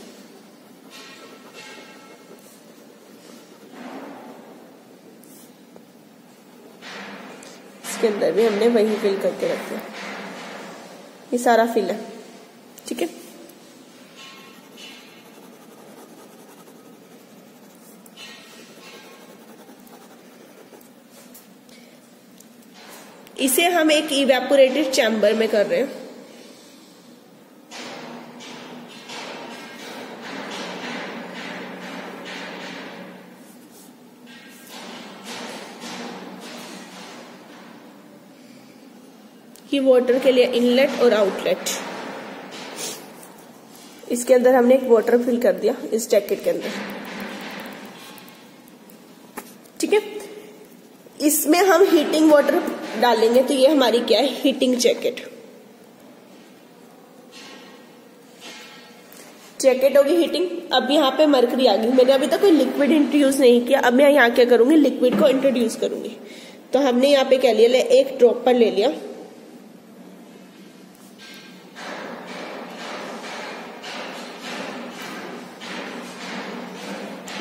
इसके अंदर भी हमने वही फिल करके रख दिया, ये सारा फिल है, ठीक है। इसे हम एक इवेपोरेटेड चैम्बर में कर रहे हैं। कि वाटर के लिए इनलेट और आउटलेट। इसके अंदर हमने एक वाटर फिल कर दिया इस जैकेट के अंदर, ठीक है। इसमें हम हीटिंग वाटर डालेंगे, तो ये हमारी क्या है, हीटिंग जैकेट। जैकेट होगी हीटिंग। अब यहाँ पे मरकरी आ गई। मैंने अभी तक कोई लिक्विड इंट्रोड्यूस नहीं किया, अब मैं यहाँ क्या करूंगी, लिक्विड को इंट्रोड्यूस करूंगी। तो हमने यहाँ पे क्या लिया, एक ड्रॉपर ले लिया,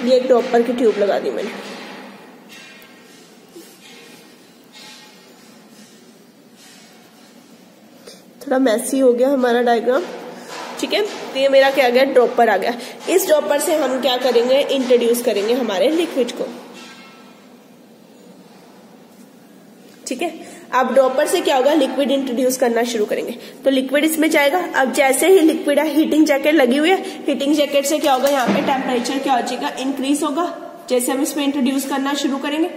ये एक ड्रॉपर की ट्यूब लगा दी मैंने। थोड़ा मैसी हो गया हमारा डायग्राम, ठीक है। तो ये मेरा क्या आ गया, ड्रॉपर आ गया। इस ड्रॉपर से हम क्या करेंगे, इंट्रोड्यूस करेंगे हमारे लिक्विड को, ठीक है। अब ड्रॉपर से क्या होगा, लिक्विड इंट्रोड्यूस करना शुरू करेंगे, तो लिक्विड इसमें जाएगा। अब जैसे ही लिक्विड है, हीटिंग जैकेट लगी हुई है, हीटिंग जैकेट से क्या होगा, यहाँ पे टेम्परेचर क्या हो जाएगा, इंक्रीज होगा। जैसे हम इसमें इंट्रोड्यूस करना शुरू करेंगे,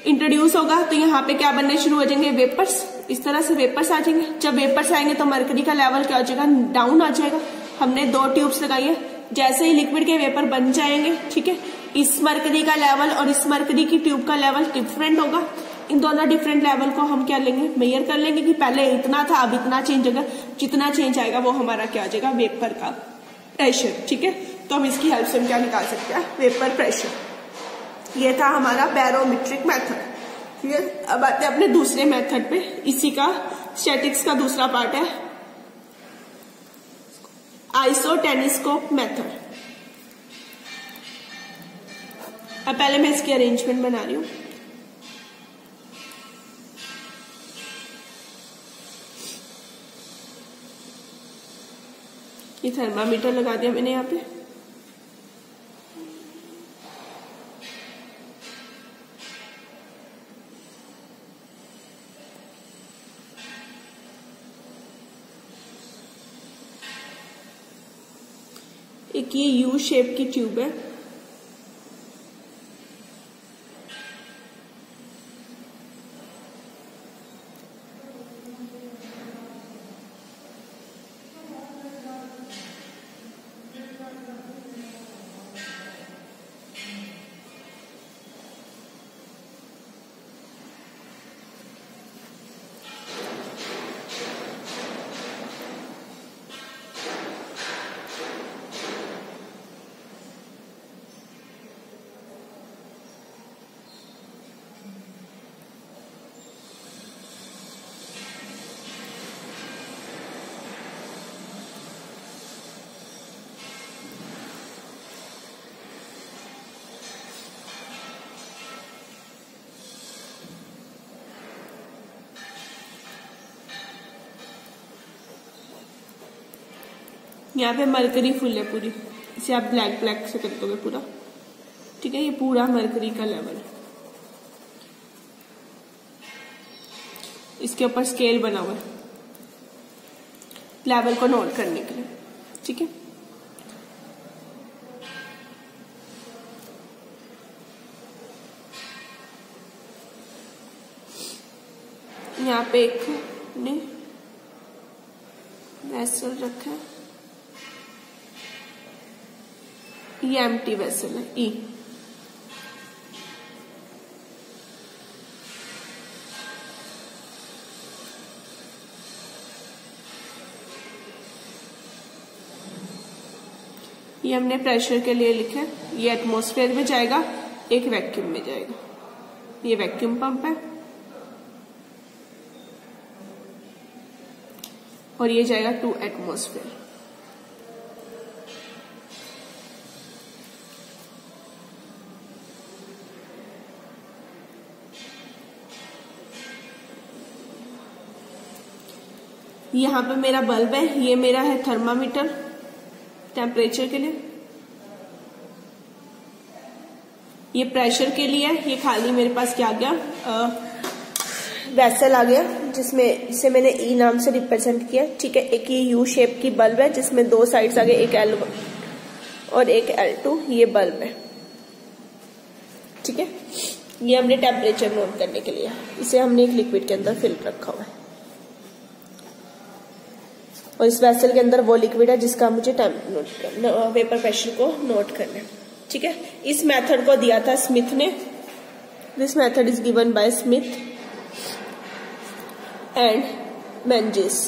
इंट्रोड्यूस होगा तो यहाँ पे क्या बनने शुरू हो जाएंगे, वेपर्स। इस तरह से वेपर्स आ जाएंगे। जब वेपर्स आएंगे तो मरकरी का लेवल क्या हो जाएगा, डाउन आ जाएगा। हमने 2 ट्यूब्स लगाई है, जैसे ही लिक्विड के वेपर बन जाएंगे, ठीक है, इस मरकरी का लेवल और इस मरकरी की ट्यूब का लेवल डिफरेंट होगा। इन दोनों डिफरेंट लेवल को हम क्या लेंगे, मेजर कर लेंगे कि पहले इतना था अब इतना चेंज होगा। जितना चेंज आएगा वो हमारा क्या हो जाएगा, वेपर का प्रेशर, ठीक है। तो हम इसकी हेल्प से हम क्या निकाल सकते हैं, वेपर प्रेशर। ये था हमारा बैरोमेट्रिक मेथड, ठीक है। अब आते हैं अपने दूसरे मेथड पे। इसी का स्टैटिक्स का दूसरा पार्ट है आइसोटेलिस्कोप मेथड। अब पहले मैं इसकी अरेंजमेंट बना रही हूं। ये थर्मामीटर लगा दिया मैंने यहाँ पे। एक ये यू शेप की ट्यूब है, यहाँ पे मरकरी फुल है पूरी, इसे आप ब्लैक ब्लैक से कर दोगे पूरा, ठीक है। ये पूरा मरकरी का लेवल है, इसके ऊपर स्केल बना हुआ है लेवल को नोट करने के लिए, ठीक है। यहाँ पे एक ने वेसल रखा है, ये एम्प्टी वेसल है ई। ये हमने प्रेशर के लिए लिखा है, ये एटमॉस्फेयर में जाएगा, एक वैक्यूम में जाएगा। ये वैक्यूम पंप है और ये जाएगा टू एटमॉस्फेयर। यहाँ पे मेरा बल्ब है, ये मेरा है थर्मामीटर टेम्परेचर के लिए, ये प्रेशर के लिए है। ये खाली मेरे पास क्या आ गया, वेसल आ गया, जिसे मैंने ई नाम से रिप्रेजेंट किया, ठीक है। एक ये यू शेप की बल्ब है जिसमें 2 साइड्स आ गए, एक L1 और एक L2, ये बल्ब है, ठीक है। ये हमने टेम्परेचर नोट करने के लिए, इसे हमने एक लिक्विड के अंदर फिल रखा हुआ है। और इस वेसल के अंदर वो लिक्विड है जिसका मुझे वेपर प्रेशर को नोट करना है। ठीक है, इस मेथड को दिया था स्मिथ ने। This method is given by Smith and Menzies.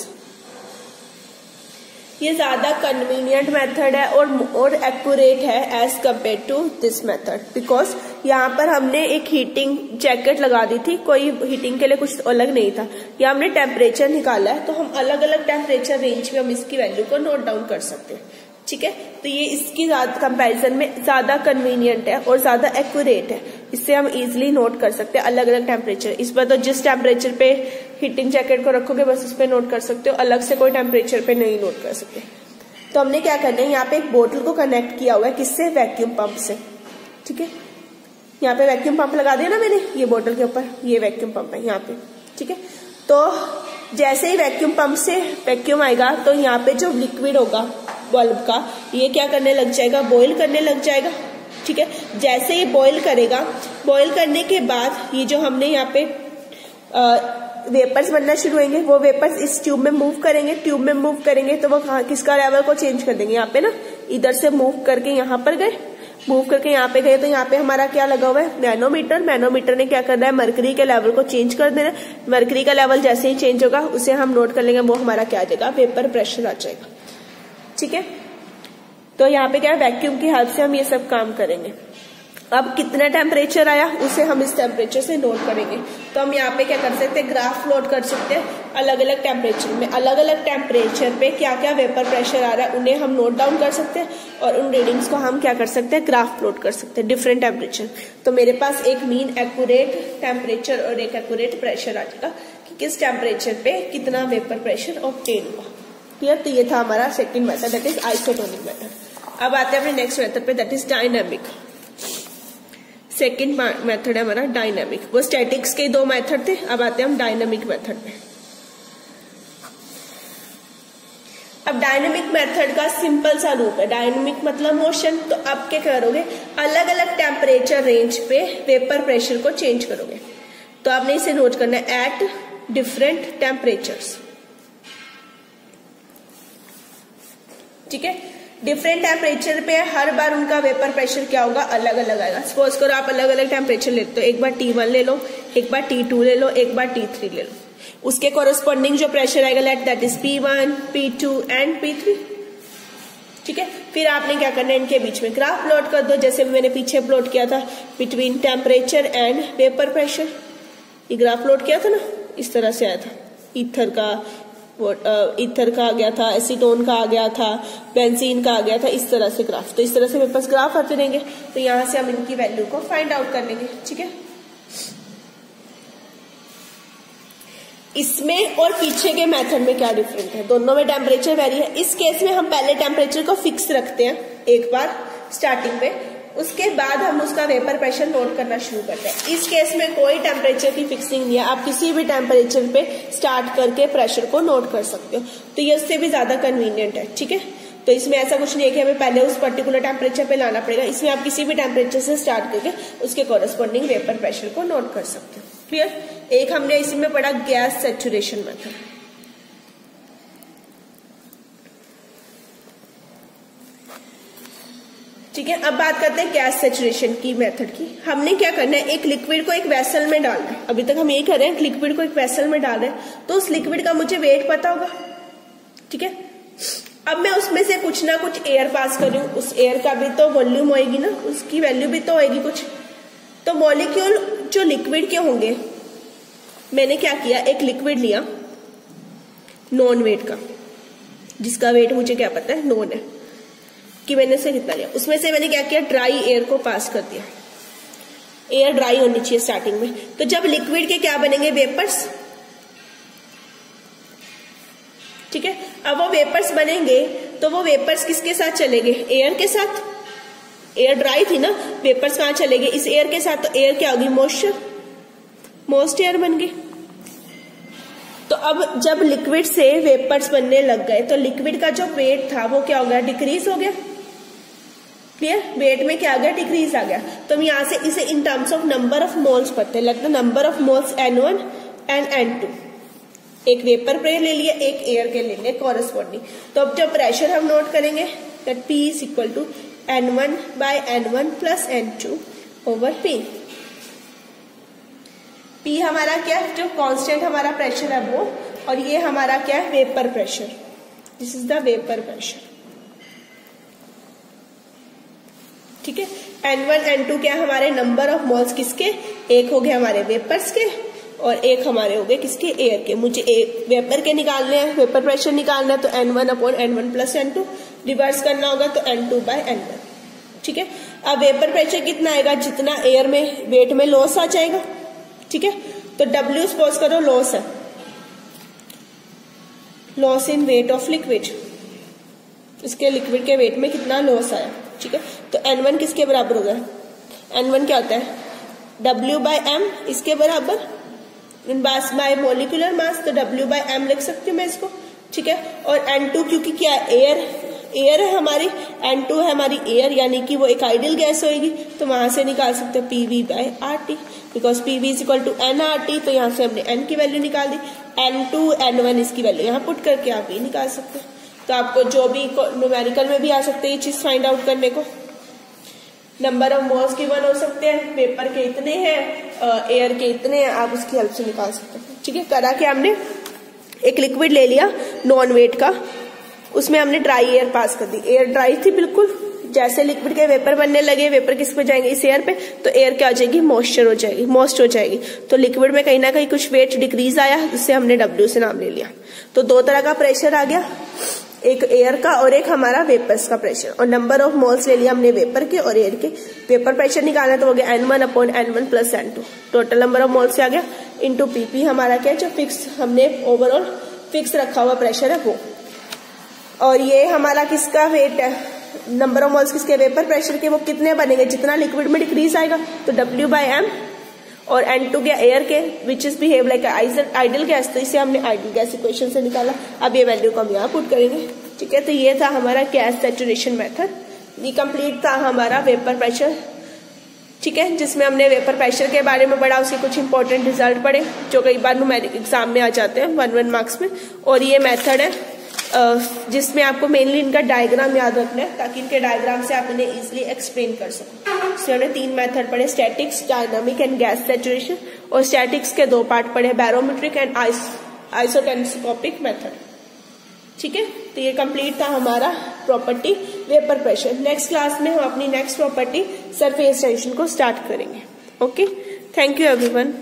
ये ज्यादा कन्वीनियंट मेथड है और एक्यूरेट है as compare to this method, because यहाँ पर हमने एक हीटिंग जैकेट लगा दी थी, कोई हीटिंग के लिए कुछ अलग नहीं था। यहाँ हमने टेम्परेचर निकाला है, तो हम अलग अलग टेम्परेचर रेंज में हम इसकी वैल्यू को नोट डाउन कर सकते हैं। ठीक है, तो ये इसकी कंपैरिजन में ज्यादा कन्वीनियंट है और ज्यादा एक्यूरेट है। इससे हम इजिली नोट कर सकते हैं अलग अलग टेम्परेचर। इस पर तो जिस टेम्परेचर पे हीटिंग जैकेट को रखोगे बस उस पर नोट कर सकते हो, अलग से कोई टेम्परेचर पे नहीं नोट कर सकते। तो हमने क्या करना है, यहाँ पे एक बोतल को कनेक्ट किया हुआ है, किससे? वैक्यूम पंप से। ठीक है, यहाँ पे वैक्यूम पंप लगा दिया ना मैंने, ये बोतल के ऊपर ये वैक्यूम पंप है यहाँ पे। ठीक है, तो जैसे ही वैक्यूम पंप से वैक्यूम आएगा तो यहाँ पे जो लिक्विड होगा बल्ब का, ये क्या करने लग जाएगा? बॉईल करने लग जाएगा। ठीक है, जैसे ही बॉईल करेगा, बॉईल करने के बाद ये जो हमने यहाँ पे वेपर्स बनना शुरू होंगे, वो वेपर्स इस ट्यूब में मूव करेंगे। ट्यूब में मूव करेंगे तो वो किसका लेवल को चेंज कर देंगे? यहाँ पे ना, इधर से मूव करके यहाँ पर गए, मूव करके यहाँ पे गए, तो यहाँ पे हमारा क्या लगा हुआ है? मैनोमीटर। मैनोमीटर ने क्या करना है? मरकरी के लेवल को चेंज कर देना। मरकरी का लेवल जैसे ही चेंज होगा उसे हम नोट कर लेंगे, वो हमारा क्या आ जाएगा? वेपर प्रेशर आ जाएगा। ठीक है, तो यहाँ पे क्या है? वैक्यूम की हेल्प से हम ये सब काम करेंगे। अब कितना टेम्परेचर आया उसे हम इस टेम्परेचर से नोट करेंगे। तो हम यहाँ पे क्या कर सकते हैं? ग्राफ प्लॉट कर सकते हैं अलग अलग टेम्परेचर में। अलग अलग टेम्परेचर पे क्या क्या वेपर प्रेशर आ रहा है उन्हें हम नोट डाउन कर सकते हैं, और उन रीडिंग्स को हम क्या कर सकते हैं? ग्राफ प्लॉट कर सकते हैं डिफरेंट टेम्परेचर। तो मेरे पास एक मीन एक्यूरेट टेम्परेचर और एक एक्यूरेट प्रेशर आ जाएगा कि किस टेम्परेचर पे कितना वेपर प्रेशर ऑब्टेन हुआ। क्लियर? तो ये था हमारा second method, that is isotonic method. अब आते हैं अपने नेक्स्ट मेथड पे, that is dynamic. Second method है हमारा डायनामिक। वो स्टैटिक्स के दो मेथड थे, अब आते हैं हम डायनामिक मेथड पे। अब डायनामिक मेथड का सिंपल सा रूप है, डायनामिक मतलब मोशन। तो अब क्या करोगे? अलग अलग टेम्परेचर रेंज पे वेपर प्रेशर को चेंज करोगे। तो आपने इसे नोट करना है एट डिफरेंट टेम्परेचर्स। ठीक है, डिफरेंट टेम्परेचर पे हर बार उनका वेपर प्रेशर क्या होगा? अलग अलग आएगा। सपोज करो आप अलग अलग टेम्परेचर लेते हो, एक बार T1 ले लो, एक बार T2 ले लो, एक बार T3 ले लो। उसके कॉरेस्पॉन्डिंग जो प्रेशर आएगा let that is P1, P2 and P3। ठीक है, फिर आपने क्या करना है? इनके बीच में ग्राफ प्लॉट कर दो, जैसे मैंने पीछे प्लॉट किया था between temperature and vapour pressure. ये ग्राफ प्लॉट किया था ना, इस तरह से आया था। ईथर का आ गया था, एसीटोन का आ गया था, बेंजीन का आ गया था, इस तरह से ग्राफ। तो इस तरह से मेरे पास ग्राफ आते रहेंगे, तो यहां से हम इनकी वैल्यू को फाइंड आउट कर लेंगे। ठीक है, इसमें और पीछे के मेथड में क्या डिफरेंट है? दोनों में टेम्परेचर वेरी है। इस केस में हम पहले टेम्परेचर को फिक्स रखते हैं एक बार स्टार्टिंग पे, उसके बाद हम उसका वेपर प्रेशर नोट करना शुरू करते हैं। इस केस में कोई टेम्परेचर की फिक्सिंग नहीं है, आप किसी भी टेम्परेचर पे स्टार्ट करके प्रेशर को नोट कर सकते हो। तो ये उससे भी ज्यादा कन्वीनियंट है। ठीक है, तो इसमें ऐसा कुछ नहीं है कि हमें पहले उस पर्टिकुलर टेम्परेचर पे लाना पड़ेगा। इसमें आप किसी भी टेम्परेचर से स्टार्ट करके उसके कॉरेस्पॉन्डिंग वेपर प्रेशर को नोट कर सकते हो। क्लियर? एक हमने इसी में पढ़ा गैस सैचुरेशन मेथड। ठीक है, अब बात करते हैं गैस सैचुरेशन की मेथड की। हमने क्या करना है? एक लिक्विड को एक वेसल में डालना है। अभी तक हम यही कर रहे हैं, लिक्विड को एक वेसल में डाल रहे हैं, तो उस लिक्विड का मुझे वेट पता होगा। ठीक है, अब मैं उसमें से कुछ ना कुछ एयर पास कर रही हूँ, उस एयर का भी तो वॉल्यूम होएगी ना, उसकी वैल्यू भी तो होएगी कुछ। तो मॉलिक्यूल जो लिक्विड के होंगे, मैंने क्या किया? एक लिक्विड लिया नॉन वेट का, जिसका वेट मुझे क्या पता है? नॉन है कि मैंने उसे कितना लिया। उसमें से मैंने क्या किया? ड्राई एयर को पास कर दिया। एयर ड्राई होनी चाहिए स्टार्टिंग में। तो जब लिक्विड के क्या बनेंगे? वेपर्स। ठीक है, अब वो वेपर्स बनेंगे तो वो वेपर्स किसके साथ चलेंगे? एयर के साथ। एयर ड्राई थी ना, वेपर्स कहां चलेंगे? इस एयर के साथ। तो एयर क्या होगी? मॉइस्चर, मोस्ट एयर बन गई। तो अब जब लिक्विड से वेपर्स बनने लग गए तो लिक्विड का जो वेट था वो क्या हो गया? डिक्रीज हो गया। क्लियर? वेट में क्या आ गया? डिक्रीज आ गया। तो हम यहां से इसे in terms of number of moles पढ़ते हैं, लगता है number of moles N1 and N2। एक वेपर पे ले लिया, एक एयर के ले लिया कॉरेस्पॉन्डिंग। तो अब जब प्रेशर हम नोट करेंगे that P is equal to N1 by N1 plus N2 over P। P हमारा क्या है, जो कांस्टेंट हमारा प्रेशर है वो, और ये हमारा क्या है, vapour pressure. This is the vapour pressure, ठीक है। N1 N2 क्या हमारे नंबर ऑफ मोल्स किसके, एक हो गए हमारे वेपर्स के और एक हमारे हो गए किसके, एयर के। मुझे वेपर के निकालने हैं, वेपर प्रेशर निकालना है, तो N1 upon N1 plus N2, reverse करना होगा तो N2 बाय N1, ठीक है। अब वेपर प्रेशर कितना आएगा, जितना एयर में वेट में लॉस आ जाएगा, ठीक है। तो W सपोज करो लॉस है, loss in weight of liquid, इसके लिक्विड के वेट में कितना लॉस आया, ठीक है। तो N1 किसके बराबर होगा, N1 क्या होता है, W बाय M, इसके बराबर मास बाय मोलिकुलर मास, तो W बाय M लिख सकती हूँ मैं इसको, ठीक है। और N2 क्योंकि क्या एयर है हमारी, N2 है हमारी एयर, यानी कि वो एक आइडियल गैस होगी, तो वहां से निकाल सकते हो PV by RT, because PV is equal to NRT। तो यहाँ से हमने N की वैल्यू निकाल दी, N2 N1 इसकी वैल्यू यहाँ पुट करके आप ये निकाल सकते हो। तो आपको जो भी न्यूमेरिकल में भी आ सकते हैं ये चीज फाइंड आउट करने को। नंबर ऑफ मोल्स गिवन हो सकते हैं, पेपर के इतने हैं, एयर के इतने हैं, आप उसकी हेल्प से निकाल सकते हैं, ठीक है। करा के हमने एक लिक्विड ले लिया नॉन वेट का, उसमें हमने ड्राई एयर पास कर दी, एयर ड्राई थी बिल्कुल। जैसे लिक्विड के वेपर बनने लगे, वेपर किस पे जाएंगे, इस एयर पे, तो एयर क्या हो जाएगी, मॉइस्चर हो जाएगी, मॉइस्ट हो जाएगी। तो लिक्विड में कहीं ना कहीं कुछ वेट डिक्रीज आया, जिससे हमने W से नाम ले लिया। तो दो तरह का प्रेशर आ गया, एक एयर का और एक हमारा वेपर्स का प्रेशर। और नंबर ऑफ मोल्स ले लिया हमने वेपर के और एयर के। वेपर प्रेशर निकालना तो हो गया N1 upon N1 plus N2, total number of moles आ गया, इंटू PP हमारा क्या है, जो फिक्स हमने ओवरऑल फिक्स रखा हुआ प्रेशर है वो। और ये हमारा किसका वेट है, नंबर ऑफ मोल्स किसके, वेपर प्रेशर के, वो कितने बनेंगे, जितना लिक्विड में डिक्रीज आएगा, तो W बाय M। और N2 क्या, एयर के, which is behave like ideal gas, तो इसे हमने आइडियल गैस इक्वेशन से निकाला। अब ये वैल्यू को हम यहाँ पुट करेंगे, ठीक है। तो ये था हमारा गैस सैचुरेशन मेथड, ये कंप्लीट था हमारा वेपर प्रेशर, ठीक है, जिसमें हमने वेपर प्रेशर के बारे में पढ़ा, उसके कुछ इंपॉर्टेंट रिजल्ट पढ़े जो कई बार न्यूमेरिकल एग्जाम में आ जाते हैं 1 मार्क्स में। और ये मेथड है जिसमें आपको मेनली इनका डायग्राम याद रखना है, ताकि इनके डायग्राम से आप इन्हें इजिली एक्सप्लेन कर सको। इसमें हमने 3 मेथड पढ़े, statics, dynamic and gas saturation. और स्टैटिक्स के 2 पार्ट पढ़े, बैरोमेट्रिक एंड आइसोटेलेस्कोपिक मेथड, ठीक है। तो ये कंप्लीट था हमारा property vapour pressure. Next class में हम अपनी नेक्स्ट प्रॉपर्टी सरफेस टेंशन को स्टार्ट करेंगे। Okay, thank you everyone.